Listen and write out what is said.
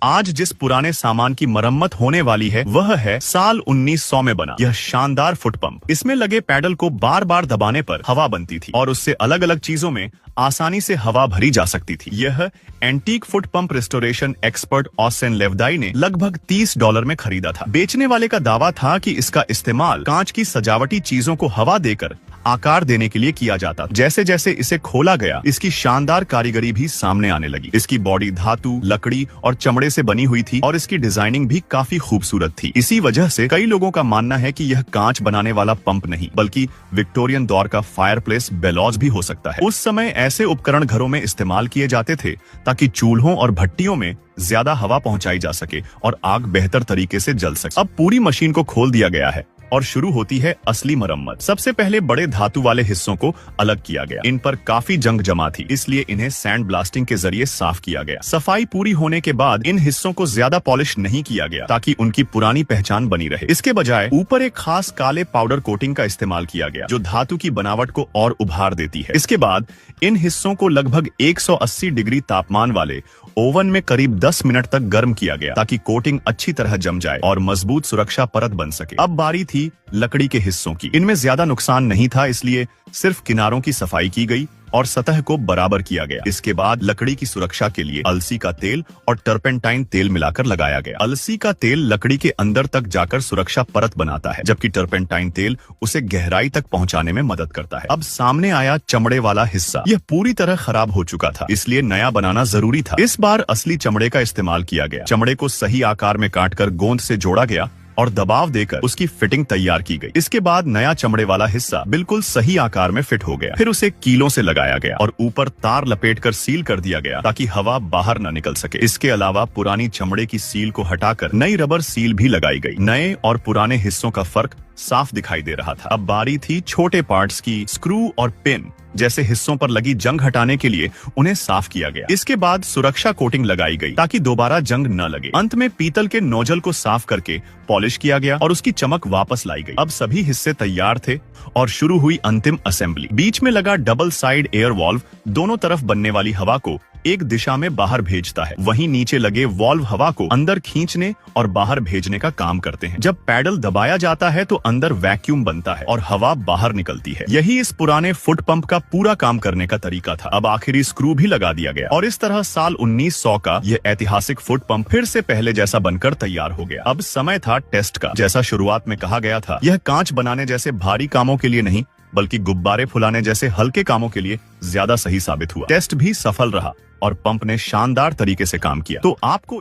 आज जिस पुराने सामान की मरम्मत होने वाली है वह है साल 1900 में बना यह शानदार फुट पंप। इसमें लगे पैडल को बार बार दबाने पर हवा बनती थी और उससे अलग अलग चीजों में आसानी से हवा भरी जा सकती थी। यह antique foot pump restoration expert ऑसेन लेवदाई ने लगभग $30 में खरीदा था। बेचने वाले का दावा था कि इसका इस्तेमाल कांच की सजावटी चीजों को हवा देकर आकार देने के लिए किया जाता। जैसे जैसे इसे खोला गया, इसकी शानदार कारीगरी भी सामने आने लगी। इसकी बॉडी धातु, लकड़ी और चमड़े से बनी हुई थी और इसकी डिजाइनिंग भी काफी खूबसूरत थी। इसी वजह से कई लोगों का मानना है कि यह कांच बनाने वाला पंप नहीं बल्कि विक्टोरियन दौर का फायरप्लेस बेलौज भी हो सकता है। उस समय ऐसे उपकरण घरों में इस्तेमाल किए जाते थे ताकि चूल्हों और भट्टियों में ज्यादा हवा पहुंचाई जा सके और आग बेहतर तरीके से जल सके। अब पूरी मशीन को खोल दिया गया है और शुरू होती है असली मरम्मत। सबसे पहले बड़े धातु वाले हिस्सों को अलग किया गया। इन पर काफी जंग जमा थी, इसलिए इन्हें सैंड ब्लास्टिंग के जरिए साफ किया गया। सफाई पूरी होने के बाद इन हिस्सों को ज्यादा पॉलिश नहीं किया गया ताकि उनकी पुरानी पहचान बनी रहे। इसके बजाय ऊपर एक खास काले पाउडर कोटिंग का इस्तेमाल किया गया जो धातु की बनावट को और उभार देती है। इसके बाद इन हिस्सों को लगभग 180 डिग्री तापमान वाले ओवन में करीब 10 मिनट तक गर्म किया गया ताकि कोटिंग अच्छी तरह जम जाए और मजबूत सुरक्षा परत बन सके। अब बारी थी लकड़ी के हिस्सों की। इनमें ज्यादा नुकसान नहीं था, इसलिए सिर्फ किनारों की सफाई की गई और सतह को बराबर किया गया। इसके बाद लकड़ी की सुरक्षा के लिए अलसी का तेल और टर्पेंटाइन तेल मिलाकर लगाया गया। अलसी का तेल लकड़ी के अंदर तक जाकर सुरक्षा परत बनाता है, जबकि टर्पेंटाइन तेल उसे गहराई तक पहुंचाने में मदद करता है। अब सामने आया चमड़े वाला हिस्सा। यह पूरी तरह खराब हो चुका था, इसलिए नया बनाना जरूरी था। इस बार असली चमड़े का इस्तेमाल किया गया। चमड़े को सही आकार में काटकर गोंद से जोड़ा गया और दबाव देकर उसकी फिटिंग तैयार की गई। इसके बाद नया चमड़े वाला हिस्सा बिल्कुल सही आकार में फिट हो गया। फिर उसे कीलों से लगाया गया और ऊपर तार लपेटकर सील कर दिया गया ताकि हवा बाहर न निकल सके। इसके अलावा पुरानी चमड़े की सील को हटाकर नई रबर सील भी लगाई गई। नए और पुराने हिस्सों का फर्क साफ दिखाई दे रहा था। अब बारी थी छोटे पार्ट्स की। स्क्रू और पिन जैसे हिस्सों पर लगी जंग हटाने के लिए उन्हें साफ किया गया। इसके बाद सुरक्षा कोटिंग लगाई गई ताकि दोबारा जंग न लगे। अंत में पीतल के नोजल को साफ करके पॉलिश किया गया और उसकी चमक वापस लाई गई। अब सभी हिस्से तैयार थे और शुरू हुई अंतिम असेंबली। बीच में लगा डबल साइड एयर वॉल्व दोनों तरफ बनने वाली हवा को एक दिशा में बाहर भेजता है। वहीं नीचे लगे वॉल्व हवा को अंदर खींचने और बाहर भेजने का काम करते हैं। जब पैडल दबाया जाता है तो अंदर वैक्यूम बनता है और हवा बाहर निकलती है। यही इस पुराने फुट पंप का पूरा काम करने का तरीका था। अब आखिरी स्क्रू भी लगा दिया गया और इस तरह साल 1900 का यह ऐतिहासिक फुट पंप फिर से पहले जैसा बनकर तैयार हो गया। अब समय था टेस्ट का। जैसा शुरुआत में कहा गया था, यह कांच बनाने जैसे भारी कामों के लिए नहीं बल्कि गुब्बारे फुलाने जैसे हल्के कामों के लिए ज्यादा सही साबित हुआ। टेस्ट भी सफल रहा और पंप ने शानदार तरीके से काम किया। तो आपको